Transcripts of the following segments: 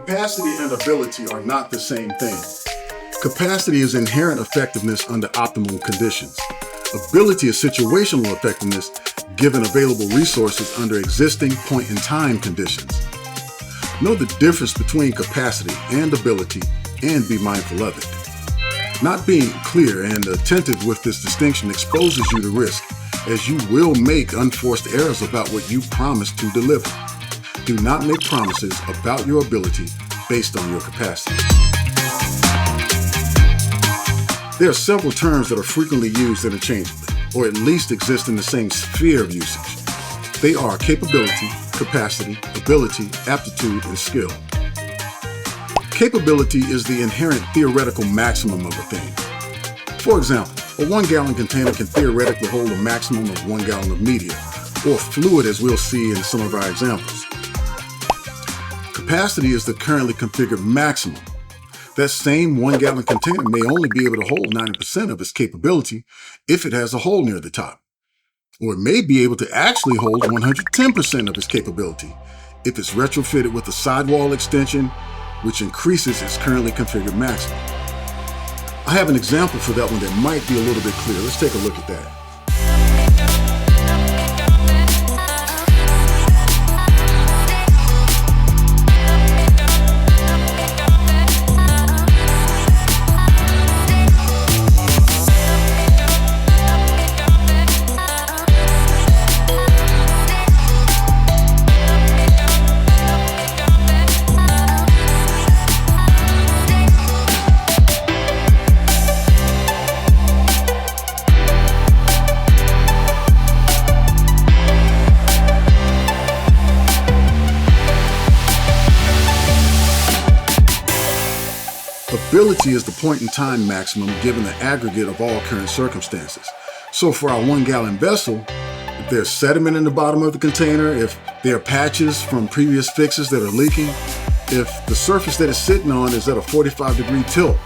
Capacity and ability are not the same thing. Capacity is inherent effectiveness under optimal conditions. Ability is situational effectiveness given available resources under existing point-in-time conditions. Know the difference between capacity and ability and be mindful of it. Not being clear and attentive with this distinction exposes you to risk, as you will make unforced errors about what you promised to deliver. Do not make promises about your ability based on your capacity. There are several terms that are frequently used interchangeably, or at least exist in the same sphere of usage. They are capability, capacity, ability, aptitude, and skill. Capability is the inherent theoretical maximum of a thing. For example, a 1-gallon container can theoretically hold a maximum of 1 gallon of media, or fluid as we'll see in some of our examples. Capacity is the currently configured maximum. That same 1-gallon container may only be able to hold 90% of its capability if it has a hole near the top. Or it may be able to actually hold 110% of its capability if it's retrofitted with a sidewall extension, which increases its currently configured maximum. I have an example for that one that might be a little bit clearer. Let's take a look at that. Ability is the point-in-time maximum given the aggregate of all current circumstances. So for our 1-gallon vessel, if there's sediment in the bottom of the container, if there are patches from previous fixes that are leaking, if the surface that it's sitting on is at a 45-degree tilt,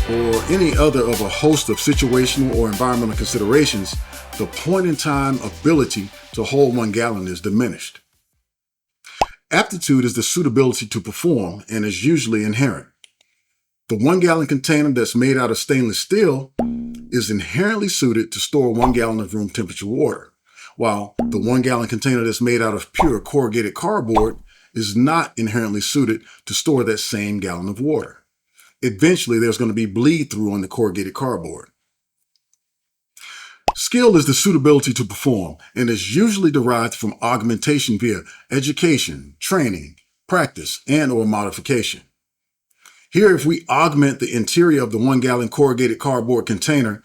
or any other of a host of situational or environmental considerations, the point-in-time ability to hold 1 gallon is diminished. Aptitude is the suitability to perform and is usually inherent. The 1-gallon container that's made out of stainless steel is inherently suited to store 1 gallon of room temperature water, while the 1-gallon container that's made out of pure corrugated cardboard is not inherently suited to store that same gallon of water. Eventually, there's going to be bleed through on the corrugated cardboard. Skill is the suitability to perform and is usually derived from augmentation via education, training, practice, and/or modification. Here, if we augment the interior of the 1-gallon corrugated cardboard container,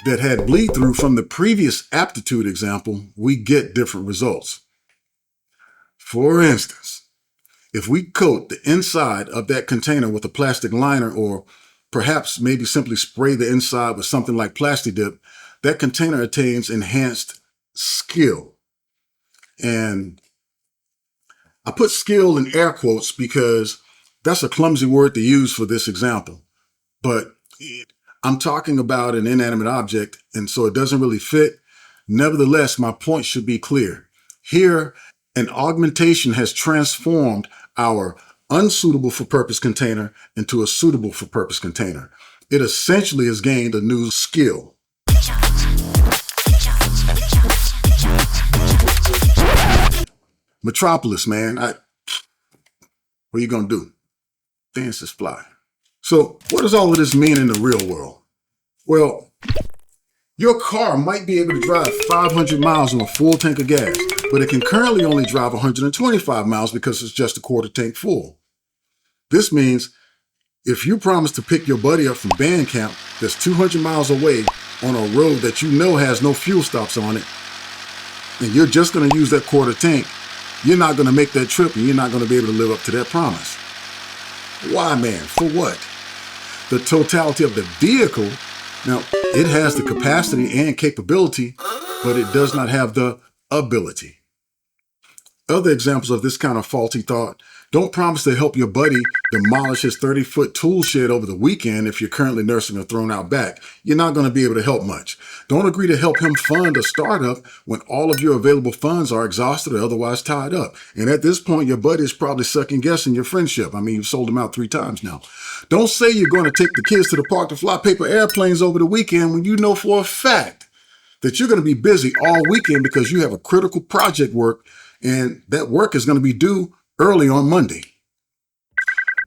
that had bleed through from the previous aptitude example, we get different results. For instance, if we coat the inside of that container with a plastic liner, or perhaps maybe simply spray the inside with something like Plasti-Dip, that container attains enhanced skill. And I put skill in air quotes because that's a clumsy word to use for this example. But I'm talking about an inanimate object, and so it doesn't really fit. Nevertheless, my point should be clear. Here, an augmentation has transformed our unsuitable for purpose container into a suitable for purpose container. It essentially has gained a new skill. Metropolis, man, what are you gonna do? Dance is fly. So what does all of this mean in the real world? Well, your car might be able to drive 500 miles on a full tank of gas, but it can currently only drive 125 miles because it's just a quarter tank full. This means if you promise to pick your buddy up from band camp that's 200 miles away on a road that you know has no fuel stops on it, and you're just gonna use that quarter tank, you're not going to make that trip and you're not going to be able to live up to that promise. Why, man? For what? The totality of the vehicle, now, it has the capacity and capability, but it does not have the ability. Other examples of this kind of faulty thought: Don't promise to help your buddy demolish his 30-foot tool shed over the weekend if you're currently nursing a thrown-out back. You're not going to be able to help much. Don't agree to help him fund a startup when all of your available funds are exhausted or otherwise tied up. And at this point, your buddy is probably second-guessing your friendship. I mean, you've sold him out 3 times now. Don't say you're going to take the kids to the park to fly paper airplanes over the weekend when you know for a fact that you're going to be busy all weekend because you have a critical project work, and that work is going to be due early on Monday.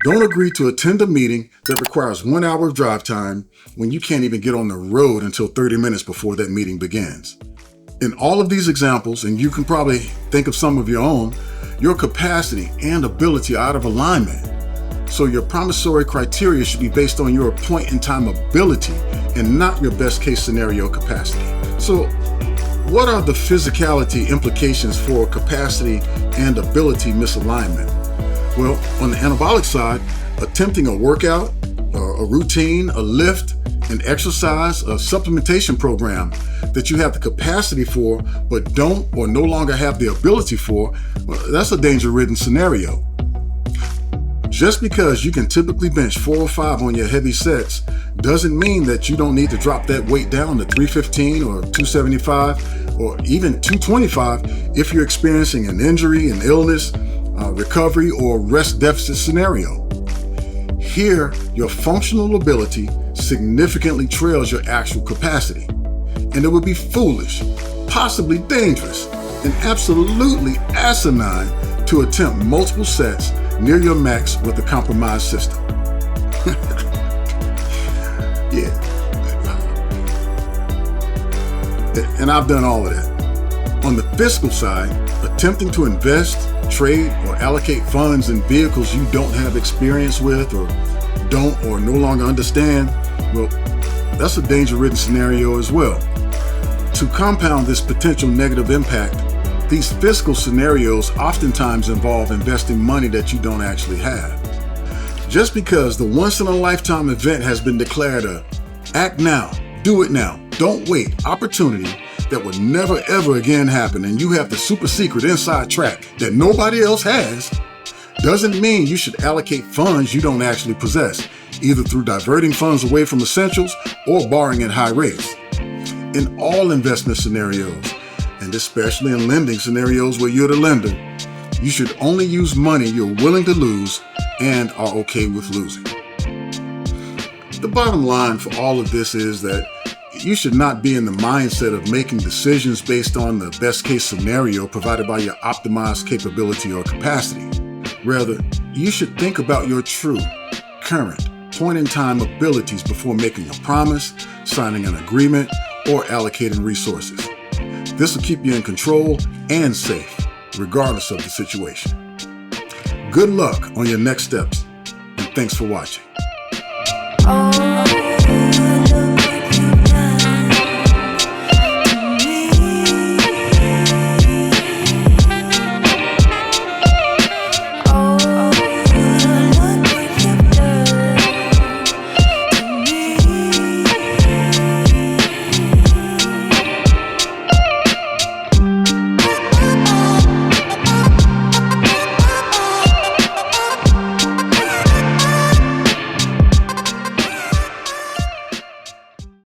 Don't agree to attend a meeting that requires 1 hour of drive time when you can't even get on the road until 30 minutes before that meeting begins. In all of these examples, and you can probably think of some of your own, your capacity and ability are out of alignment. So your promissory criteria should be based on your point-in-time ability and not your best-case scenario capacity. So what are the physicality implications for capacity and ability misalignment? Well, on the anabolic side, attempting a workout, a routine, a lift, an exercise, a supplementation program that you have the capacity for but don't or no longer have the ability for, well, that's a danger-ridden scenario. Just because you can typically bench 4 or 5 on your heavy sets doesn't mean that you don't need to drop that weight down to 315 or 275 or even 225 if you're experiencing an injury, an illness, recovery, or rest deficit scenario. Here, your functional ability significantly trails your actual capacity, and it would be foolish, possibly dangerous, and absolutely asinine to attempt multiple sets near your max with a compromised system. Yeah. And I've done all of that. On the fiscal side, attempting to invest, trade, or allocate funds in vehicles you don't have experience with or don't or no longer understand, well, that's a danger-ridden scenario as well. To compound this potential negative impact, these fiscal scenarios oftentimes involve investing money that you don't actually have. Just because the once-in-a-lifetime event has been declared a act now, do it now, don't wait opportunity that would never ever again happen, and you have the super secret inside track that nobody else has, doesn't mean you should allocate funds you don't actually possess, either through diverting funds away from essentials or borrowing at high rates. In all investment scenarios, and especially in lending scenarios where you're the lender, you should only use money you're willing to lose and are okay with losing. The bottom line for all of this is that you should not be in the mindset of making decisions based on the best case scenario provided by your optimized capability or capacity. Rather, you should think about your true, current, point-in-time abilities before making a promise, signing an agreement, or allocating resources. This will keep you in control and safe, regardless of the situation. Good luck on your next steps, and thanks for watching.